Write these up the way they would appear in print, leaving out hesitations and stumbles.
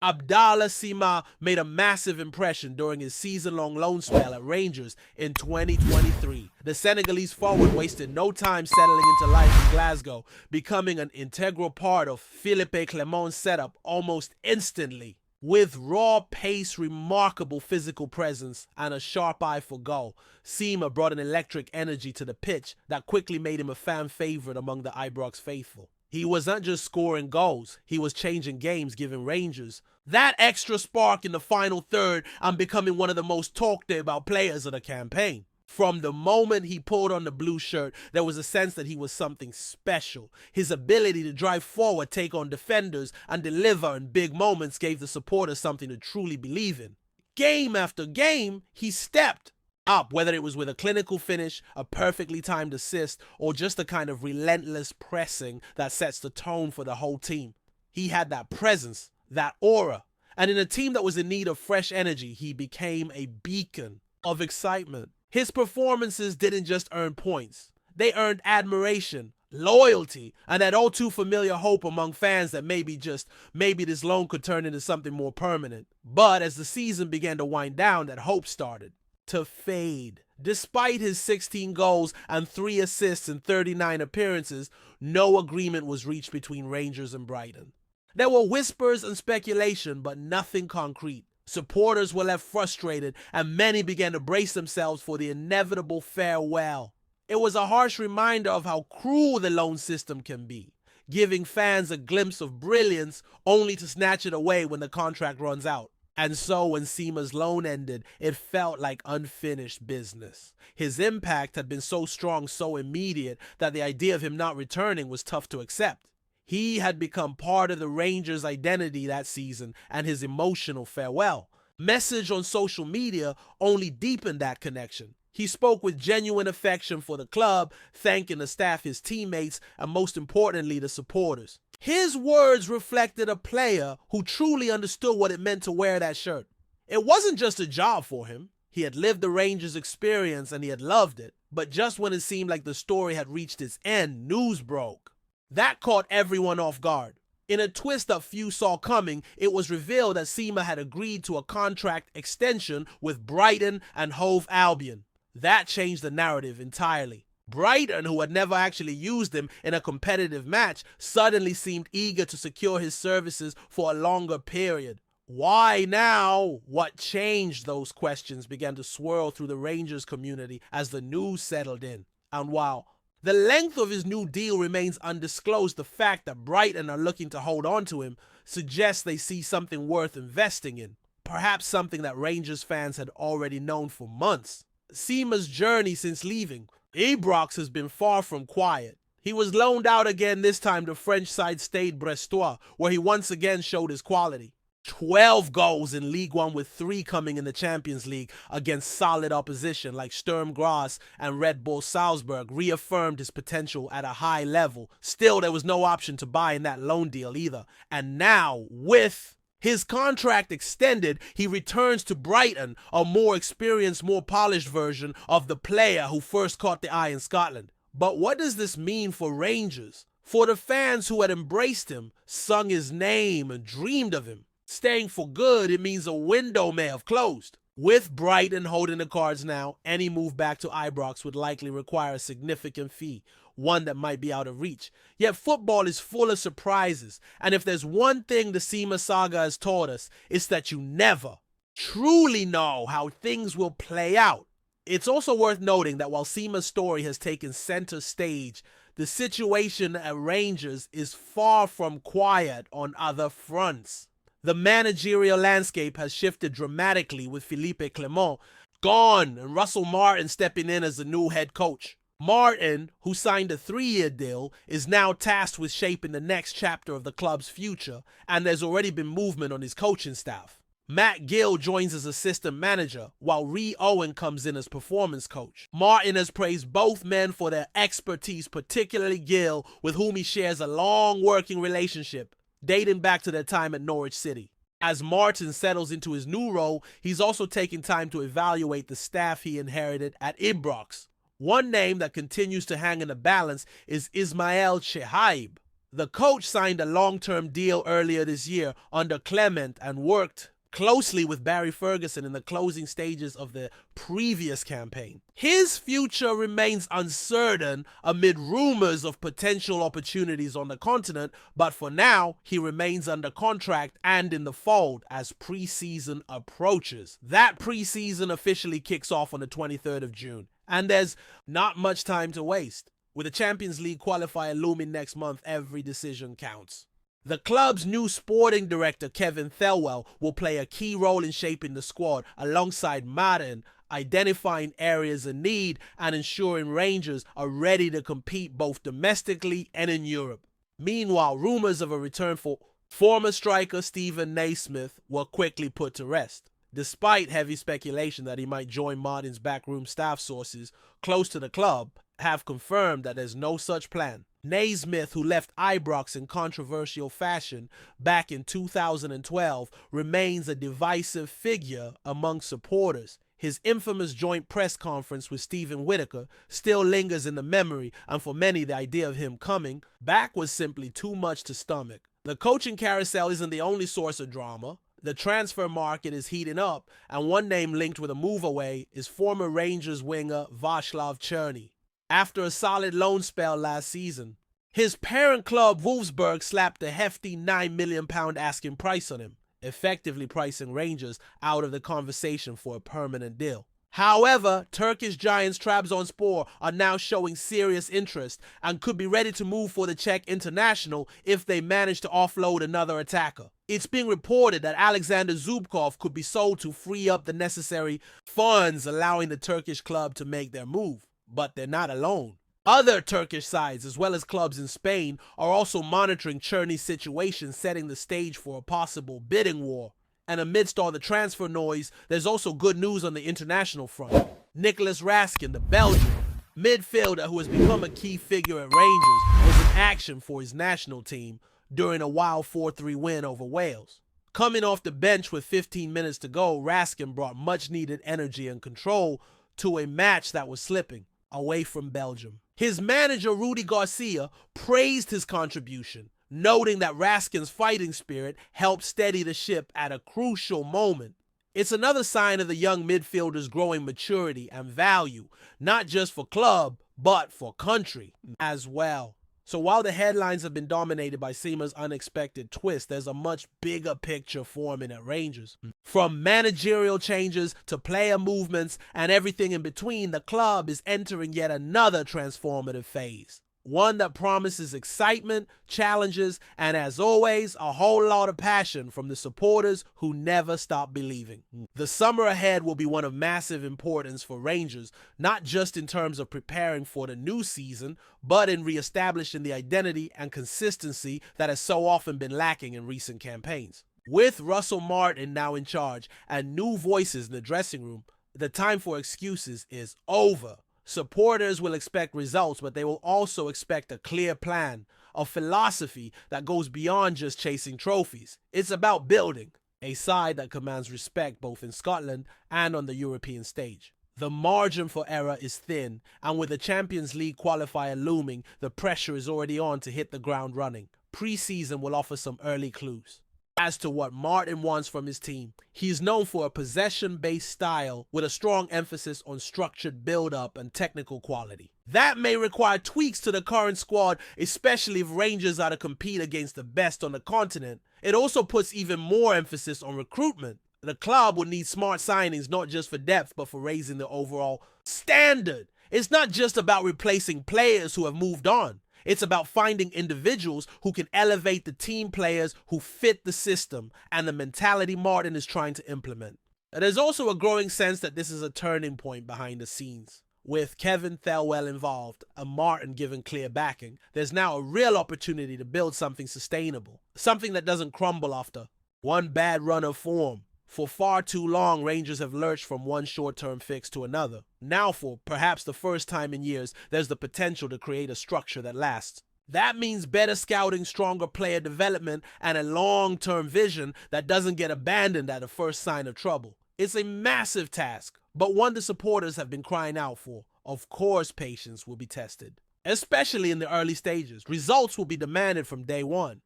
Abdallah Sima made a massive impression during his season-long loan spell at Rangers in 2023. The Senegalese forward wasted no time settling into life in Glasgow, becoming an integral part of Philippe Clement's setup almost instantly. With raw pace, remarkable physical presence, and a sharp eye for goal, Sima brought an electric energy to the pitch that quickly made him a fan favorite among the Ibrox faithful. He wasn't just scoring goals, he was changing games, giving Rangers that extra spark in the final third and becoming one of the most talked about players of the campaign. From the moment he pulled on the blue shirt, there was a sense that he was something special. His ability to drive forward, take on defenders, and deliver in big moments gave the supporters something to truly believe in. Game after game, he stepped up, whether it was with a clinical finish, a perfectly timed assist, or just the kind of relentless pressing that sets the tone for the whole team. He had that presence, that aura, and in a team that was in need of fresh energy, he became a beacon of excitement. His performances didn't just earn points. They earned admiration, loyalty, and that all too familiar hope among fans that maybe this loan could turn into something more permanent. But as the season began to wind down, that hope started to fade. Despite his 16 goals and 3 assists in 39 appearances, no agreement was reached between Rangers and Brighton. There were whispers and speculation, but nothing concrete. Supporters were left frustrated, and many began to brace themselves for the inevitable farewell. It was a harsh reminder of how cruel the loan system can be, giving fans a glimpse of brilliance only to snatch it away when the contract runs out. And so when Sima's loan ended, it felt like unfinished business. His impact had been so strong, so immediate, that the idea of him not returning was tough to accept. He had become part of the Rangers' identity that season and his emotional farewell. Message on social media only deepened that connection. He spoke with genuine affection for the club, thanking the staff, his teammates, and most importantly, the supporters. His words reflected a player who truly understood what it meant to wear that shirt. It wasn't just a job for him. He had lived the Rangers experience and he had loved it. But just when it seemed like the story had reached its end, news broke. That caught everyone off guard. In a twist that few saw coming, it was revealed that Sima had agreed to a contract extension with Brighton and Hove Albion. That changed the narrative entirely. Brighton, who had never actually used him in a competitive match, suddenly seemed eager to secure his services for a longer period. Why now? What changed? Those questions began to swirl through the Rangers community as the news settled in. And while the length of his new deal remains undisclosed, the fact that Brighton are looking to hold on to him suggests they see something worth investing in. Perhaps something that Rangers fans had already known for months. Sima's journey since leaving Ibrox has been far from quiet. He was loaned out again, this time to French side Stade Brestois, where he once again showed his quality. 12 goals in League One, with 3 coming in the Champions League against solid opposition like Sturm Graz and Red Bull Salzburg, reaffirmed his potential at a high level. Still, there was no option to buy in that loan deal either. And now, with his contract extended, he returns to Brighton, a more experienced, more polished version of the player who first caught the eye in Scotland. But what does this mean for Rangers? For the fans who had embraced him, sung his name, and dreamed of him? Staying for good, it means a window may have closed. With Brighton holding the cards now, any move back to Ibrox would likely require a significant fee, one that might be out of reach. Yet football is full of surprises, and if there's one thing the Sima saga has taught us, it's that you never truly know how things will play out. It's also worth noting that while Sima's story has taken center stage, the situation at Rangers is far from quiet on other fronts. The managerial landscape has shifted dramatically, with Philippe Clement gone and Russell Martin stepping in as the new head coach. Martin, who signed a 3-year deal, is now tasked with shaping the next chapter of the club's future, and there's already been movement on his coaching staff. Matt Gill joins as assistant manager, while Ree Owen comes in as performance coach. Martin has praised both men for their expertise, particularly Gill, with whom he shares a long working relationship dating back to their time at Norwich City. As Martin settles into his new role, he's also taking time to evaluate the staff he inherited at Ibrox. One name that continues to hang in the balance is Ismail Chehaib. The coach signed a long-term deal earlier this year under Clement and worked closely with Barry Ferguson in the closing stages of the previous campaign. His future remains uncertain amid rumors of potential opportunities on the continent, but for now, he remains under contract and in the fold as preseason approaches. That preseason officially kicks off on the 23rd of June, and there's not much time to waste. With the Champions League qualifier looming next month, every decision counts. The club's new sporting director, Kevin Thelwell, will play a key role in shaping the squad alongside Martin, identifying areas of need and ensuring Rangers are ready to compete both domestically and in Europe. Meanwhile, rumors of a return for former striker Stephen Naismith were quickly put to rest. Despite heavy speculation that he might join Martin's backroom staff, sources close to the club have confirmed that there's no such plan. Naismith, who left Ibrox in controversial fashion back in 2012, remains a divisive figure among supporters. His infamous joint press conference with Stephen Whittaker still lingers in the memory, and for many the idea of him coming back was simply too much to stomach. The coaching carousel isn't the only source of drama. The transfer market is heating up, and one name linked with a move away is former Rangers winger Václav Černý. After a solid loan spell last season, his parent club Wolfsburg slapped a hefty £9 million asking price on him, effectively pricing Rangers out of the conversation for a permanent deal. However, Turkish giants Trabzonspor are now showing serious interest and could be ready to move for the Czech international if they manage to offload another attacker. It's being reported that Alexander Zubkov could be sold to free up the necessary funds, allowing the Turkish club to make their move. But they're not alone. Other Turkish sides, as well as clubs in Spain, are also monitoring Černy's situation, setting the stage for a possible bidding war. And amidst all the transfer noise, there's also good news on the international front. Nicolas Raskin, the Belgian midfielder who has become a key figure at Rangers, was in action for his national team during a wild 4-3 win over Wales. Coming off the bench with 15 minutes to go, Raskin brought much-needed energy and control to a match that was slipping away from Belgium. His manager, Rudy Garcia, praised his contribution, noting that Raskin's fighting spirit helped steady the ship at a crucial moment. It's another sign of the young midfielder's growing maturity and value, not just for club, but for country as well. So while the headlines have been dominated by Seema's unexpected twist, there's a much bigger picture forming at Rangers. From managerial changes to player movements and everything in between, the club is entering yet another transformative phase. One that promises excitement, challenges, and as always, a whole lot of passion from the supporters who never stop believing. The summer ahead will be one of massive importance for Rangers, not just in terms of preparing for the new season, but in re-establishing the identity and consistency that has so often been lacking in recent campaigns. With Russell Martin now in charge and new voices in the dressing room, the time for excuses is over. Supporters will expect results, but they will also expect a clear plan, a philosophy that goes beyond just chasing trophies. It's about building a side that commands respect both in Scotland and on the European stage. The margin for error is thin, and with the Champions League qualifier looming, the pressure is already on to hit the ground running. Pre-season will offer some early clues as to what Martin wants from his team. He's known for a possession-based style with a strong emphasis on structured build-up and technical quality. That may require tweaks to the current squad, especially if Rangers are to compete against the best on the continent. It also puts even more emphasis on recruitment. The club will need smart signings, not just for depth, but for raising the overall standard. It's not just about replacing players who have moved on. It's about finding individuals who can elevate the team players who fit the system and the mentality Martin is trying to implement. There's also a growing sense that this is a turning point behind the scenes. With Kevin Thelwell involved and Martin given clear backing, there's now a real opportunity to build something sustainable, something that doesn't crumble after one bad run of form. For far too long, Rangers have lurched from one short-term fix to another. Now, for perhaps the first time in years, there's the potential to create a structure that lasts. That means better scouting, stronger player development, and a long-term vision that doesn't get abandoned at the first sign of trouble. It's a massive task, but one the supporters have been crying out for. Of course, patience will be tested. especially in the early stages. Results will be demanded from day one.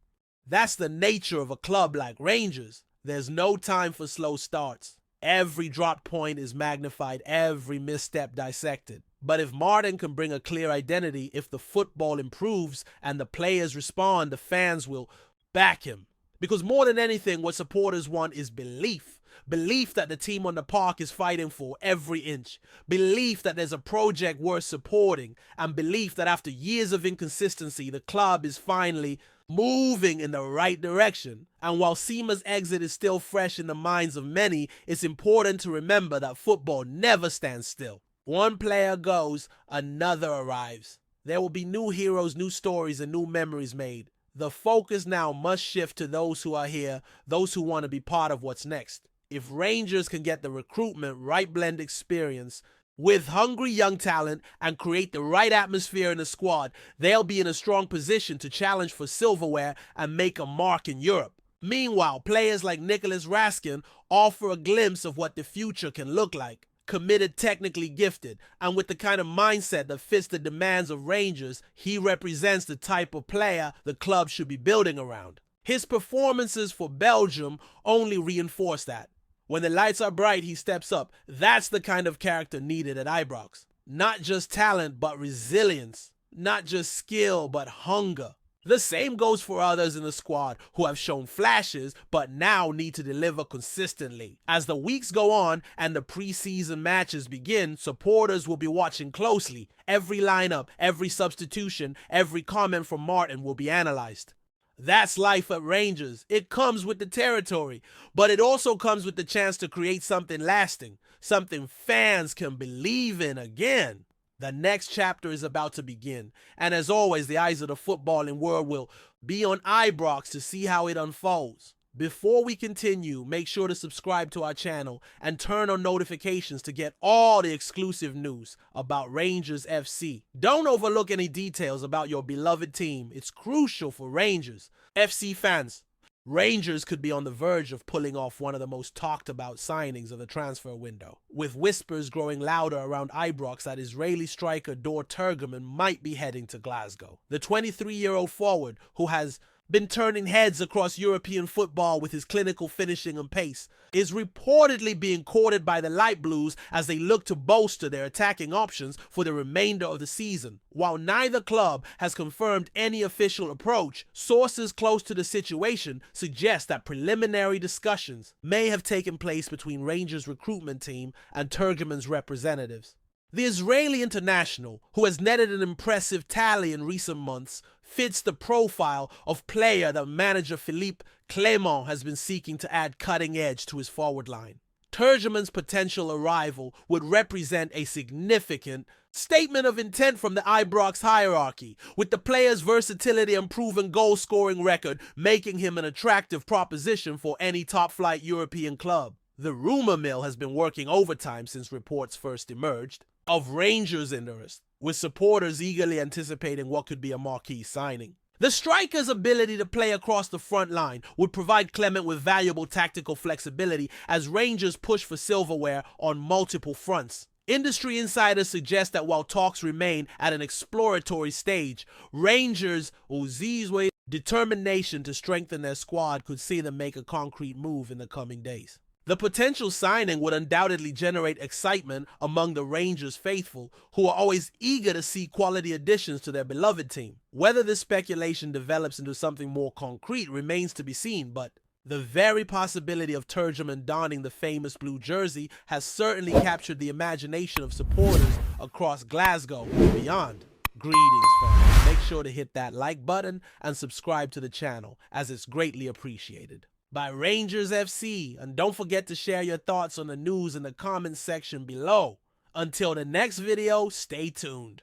That's the nature of a club like Rangers. There's no time for slow starts. Every drop point is magnified, every misstep dissected. But if Martin can bring a clear identity, if the football improves and the players respond, the fans will back him. Because more than anything, what supporters want is belief. Belief that the team on the park is fighting for every inch. Belief that there's a project worth supporting. And belief that after years of inconsistency, the club is finally moving in the right direction. And while Seema's exit is still fresh in the minds of many, it's important to remember that football never stands still. One player goes, another arrives. There will be new heroes, new stories, and new memories made. The focus now must shift to those who are here, those who want to be part of what's next. If Rangers can get the recruitment, right blend experience with hungry young talent and create the right atmosphere in the squad, they'll be in a strong position to challenge for silverware and make a mark in Europe. Meanwhile, players like Nicholas Raskin offer a glimpse of what the future can look like. Committed, technically gifted, and with the kind of mindset that fits the demands of Rangers, he represents the type of player the club should be building around. His performances for Belgium only reinforce that. When the lights are bright, he steps up. That's the kind of character needed at Ibrox. Not just talent, but resilience. Not just skill, but hunger. The same goes for others in the squad who have shown flashes but now need to deliver consistently. As the weeks go on and the preseason matches begin, supporters will be watching closely. Every lineup, every substitution, every comment from Martin will be analyzed. That's life at Rangers. It comes with the territory, but it also comes with the chance to create something lasting, something fans can believe in again. The next chapter is about to begin, and as always, the eyes of the footballing world will be on Ibrox to see how it unfolds. Before we continue, make sure to subscribe to our channel and turn on notifications to get all the exclusive news about Rangers FC. Don't overlook any details about your beloved team. It's crucial for Rangers. FC fans, Rangers could be on the verge of pulling off one of the most talked about signings of the transfer window, with whispers growing louder around Ibrox that Israeli striker DOR TURGEMAN might be heading to Glasgow. The 23-year-old forward, who has been turning heads across European football with his clinical finishing and pace, is reportedly being courted by the Light Blues as they look to bolster their attacking options for the remainder of the season. While neither club has confirmed any official approach, sources close to the situation suggest that preliminary discussions may have taken place between Rangers' recruitment team and TURGEMAN's representatives. The Israeli international, who has netted an impressive tally in recent months, fits the profile of player that manager Philippe Clement has been seeking to add cutting edge to his forward line. TURGEMAN's potential arrival would represent a significant statement of intent from the Ibrox hierarchy, with the player's versatility and proven goal-scoring record making him an attractive proposition for any top-flight European club. The rumor mill has been working overtime since reports first emerged of Rangers' interest, with supporters eagerly anticipating what could be a marquee signing. The striker's ability to play across the front line would provide Clement with valuable tactical flexibility as Rangers push for silverware on multiple fronts. Industry insiders suggest that while talks remain at an exploratory stage, Rangers' Ozizwe's determination to strengthen their squad could see them make a concrete move in the coming days. The potential signing would undoubtedly generate excitement among the Rangers faithful, who are always eager to see quality additions to their beloved team. Whether this speculation develops into something more concrete remains to be seen, but the very possibility of TURGEMAN donning the famous blue jersey has certainly captured the imagination of supporters across Glasgow and beyond. Greetings, fans. Make sure to hit that like button and subscribe to the channel, as it's greatly appreciated. By Rangers FC, and don't forget to share your thoughts on the news in the comments section below. Until the next video, stay tuned.